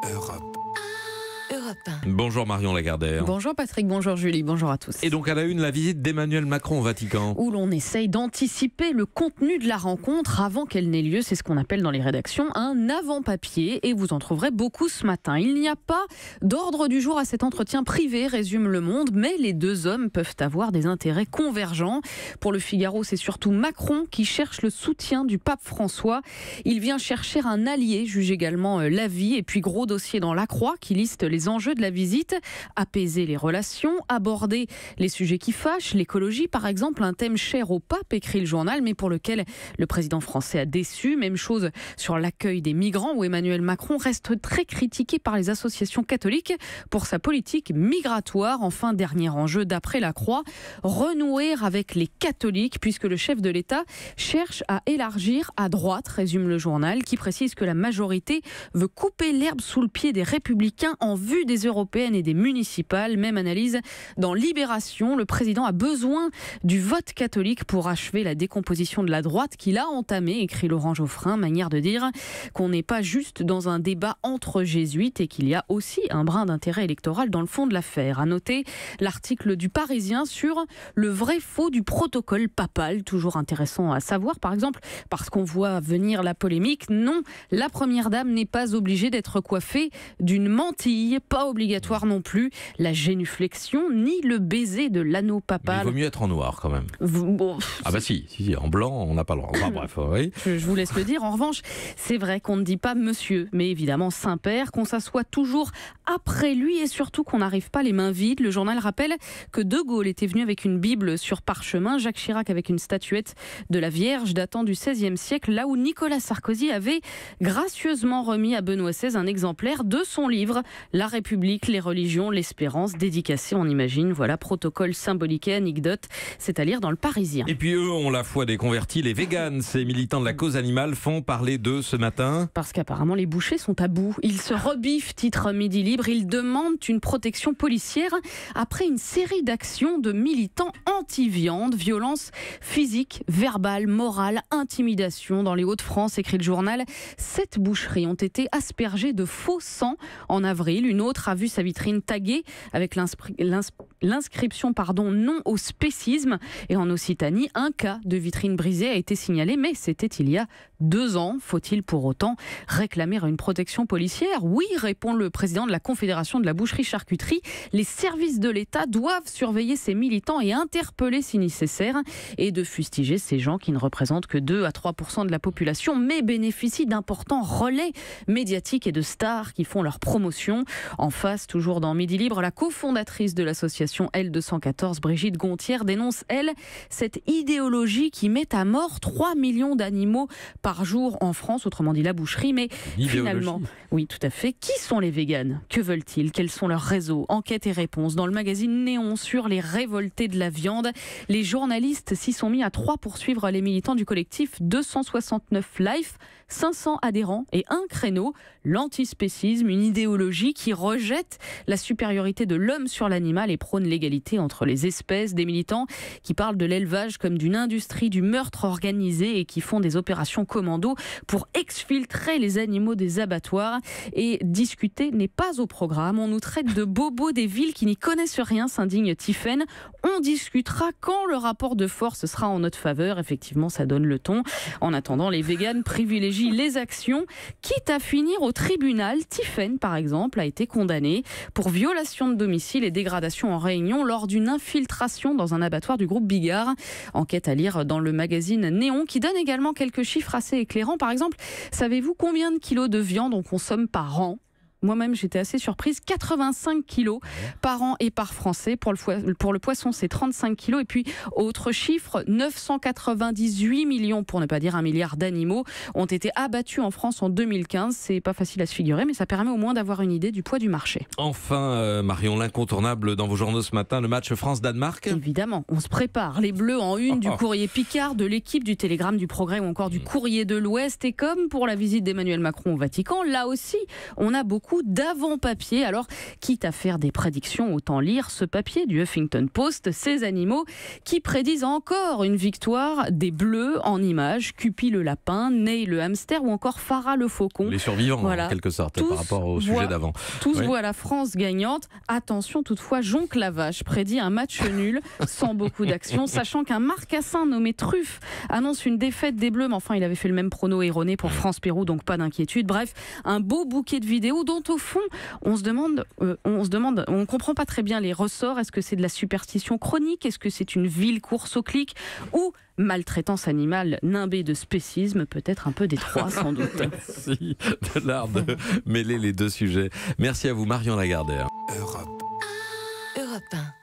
Europe. Europe 1. Bonjour Marion Lagardère. Bonjour Patrick, bonjour Julie, bonjour à tous. Et donc à la une, la visite d'Emmanuel Macron au Vatican. Où l'on essaye d'anticiper le contenu de la rencontre avant qu'elle n'ait lieu. C'est ce qu'on appelle dans les rédactions un avant-papier. Et vous en trouverez beaucoup ce matin. Il n'y a pas d'ordre du jour à cet entretien privé, résume Le Monde. Mais les deux hommes peuvent avoir des intérêts convergents. Pour Le Figaro, c'est surtout Macron qui cherche le soutien du pape François. Il vient chercher un allié, juge également l'avis. Et puis gros dossier dans La Croix qui liste les enjeux de la visite, apaiser les relations, aborder les sujets qui fâchent, l'écologie par exemple, un thème cher au pape, écrit le journal, mais pour lequel le président français a déçu. Même chose sur l'accueil des migrants, où Emmanuel Macron reste très critiqué par les associations catholiques pour sa politique migratoire. Enfin, dernier enjeu d'après La Croix, renouer avec les catholiques, puisque le chef de l'État cherche à élargir à droite, résume le journal, qui précise que la majorité veut couper l'herbe sous le pied des républicains en vue des européennes et des municipales. Même analyse dans Libération. Le président a besoin du vote catholique pour achever la décomposition de la droite qu'il a entamée, écrit Laurent Geoffrin. Manière de dire qu'on n'est pas juste dans un débat entre jésuites et qu'il y a aussi un brin d'intérêt électoral dans le fond de l'affaire. À noter l'article du Parisien sur le vrai faux du protocole papal. Toujours intéressant à savoir, par exemple, parce qu'on voit venir la polémique. Non, la première dame n'est pas obligée d'être coiffée d'une mantille. Pas obligatoire non plus la génuflexion ni le baiser de l'anneau papal. Mais il vaut mieux être en noir quand même. Ah bah si, en blanc on n'a pas le droit. Enfin bref, oui. Je vous laisse le dire. En revanche, c'est vrai qu'on ne dit pas monsieur, mais évidemment Saint-Père, qu'on s'assoit toujours après lui et surtout qu'on n'arrive pas les mains vides. Le journal rappelle que De Gaulle était venu avec une Bible sur parchemin, Jacques Chirac avec une statuette de la Vierge datant du XVIe siècle, là où Nicolas Sarkozy avait gracieusement remis à Benoît XVI un exemplaire de son livre La République, les religions, l'espérance, dédicacé, on imagine. Voilà, protocole symbolique et anecdote, c'est à lire dans le Parisien. Et puis eux ont la foi des convertis, les véganes. Ces militants de la cause animale font parler d'eux ce matin. Parce qu'apparemment les bouchers sont à bout. Ils se rebiffent, titre Midi Libre. Ils demandent une protection policière après une série d'actions de militants anti-viande, violence physique, verbale, morale, intimidation. Dans les Hauts-de-France, écrit le journal, 7 boucheries ont été aspergées de faux sang en avril. Une autre a vu sa vitrine taguée avec l'inscription non au spécisme. Et en Occitanie, un cas de vitrine brisée a été signalé, mais c'était il y a 2 ans. Faut-il pour autant réclamer une protection policière ? Oui, répond le président de la Confédération de la boucherie-charcuterie. Les services de l'État doivent surveiller ces militants et interpeller si nécessaire, et de fustiger ces gens qui ne représentent que 2 à 3% de la population, mais bénéficient d'importants relais médiatiques et de stars qui font leur promotion. En face, toujours dans Midi Libre, la cofondatrice de l'association L214, Brigitte Gontière, dénonce, elle, cette idéologie qui met à mort 3 millions d'animaux par jour en France, autrement dit la boucherie. Mais finalement, oui, tout à fait. Qui sont les véganes ? Que veulent-ils ? Quels sont leurs réseaux ? Enquête et réponse dans le magazine Néon sur les révoltés de la viande. Les journalistes s'y sont mis à 3 pour suivre les militants du collectif 269 Life. 500 adhérents et un créneau, l'antispécisme, une idéologie qui rejette la supériorité de l'homme sur l'animal et prône l'égalité entre les espèces. Des militants qui parlent de l'élevage comme d'une industrie du meurtre organisé et qui font des opérations commando pour exfiltrer les animaux des abattoirs. Et discuter n'est pas au programme. On nous traite de bobos des villes qui n'y connaissent rien, s'indigne Tiphaine. On discutera quand le rapport de force sera en notre faveur. Effectivement, ça donne le ton. En attendant, les véganes privilégient les actions, quitte à finir au tribunal. Tiphaine, par exemple, a été condamnée pour violation de domicile et dégradation en réunion lors d'une infiltration dans un abattoir du groupe Bigard. Enquête à lire dans le magazine Néon, qui donne également quelques chiffres assez éclairants. Par exemple, savez-vous combien de kilos de viande on consomme par an ? Moi-même, j'étais assez surprise. 85 kilos par an et par Français. Pour le poisson, c'est 35 kilos. Et puis, autre chiffre, 998 millions, pour ne pas dire 1 milliard d'animaux ont été abattus en France en 2015. C'est pas facile à se figurer, mais ça permet au moins d'avoir une idée du poids du marché. Enfin, Marion, l'incontournable dans vos journaux ce matin, le match France-Danemark. Évidemment, on se prépare. Les Bleus en une du Courrier Picard, de l'Équipe, du Télégramme, du Progrès ou encore du Courrier de l'Ouest. Et comme pour la visite d'Emmanuel Macron au Vatican, là aussi, on a beaucoup beaucoup d'avant-papier. Alors, quitte à faire des prédictions, autant lire ce papier du Huffington Post. Ces animaux qui prédisent encore une victoire des Bleus en images. Cupid le lapin, Ney le hamster ou encore Farah le faucon. Les survivants, Voilà. en quelque sorte, Tous par rapport au sujet d'avant. Tous Oui. voient la France gagnante. Attention toutefois, Jonc Lavache prédit un match nul sans beaucoup d'action, sachant qu'un marcassin nommé Truffe annonce une défaite des Bleus. Mais enfin, il avait fait le même prono erroné pour France-Pérou, donc pas d'inquiétude. Bref, un beau bouquet de vidéos dont au fond, on se demande, on comprend pas très bien les ressorts. Est-ce que c'est de la superstition chronique? Est-ce que c'est une vile course au clic? Ou maltraitance animale nimbée de spécisme? Peut-être un peu des trois, sans doute. Merci de l'art de mêler les deux sujets. Merci à vous, Marion Lagardère. Europe 1.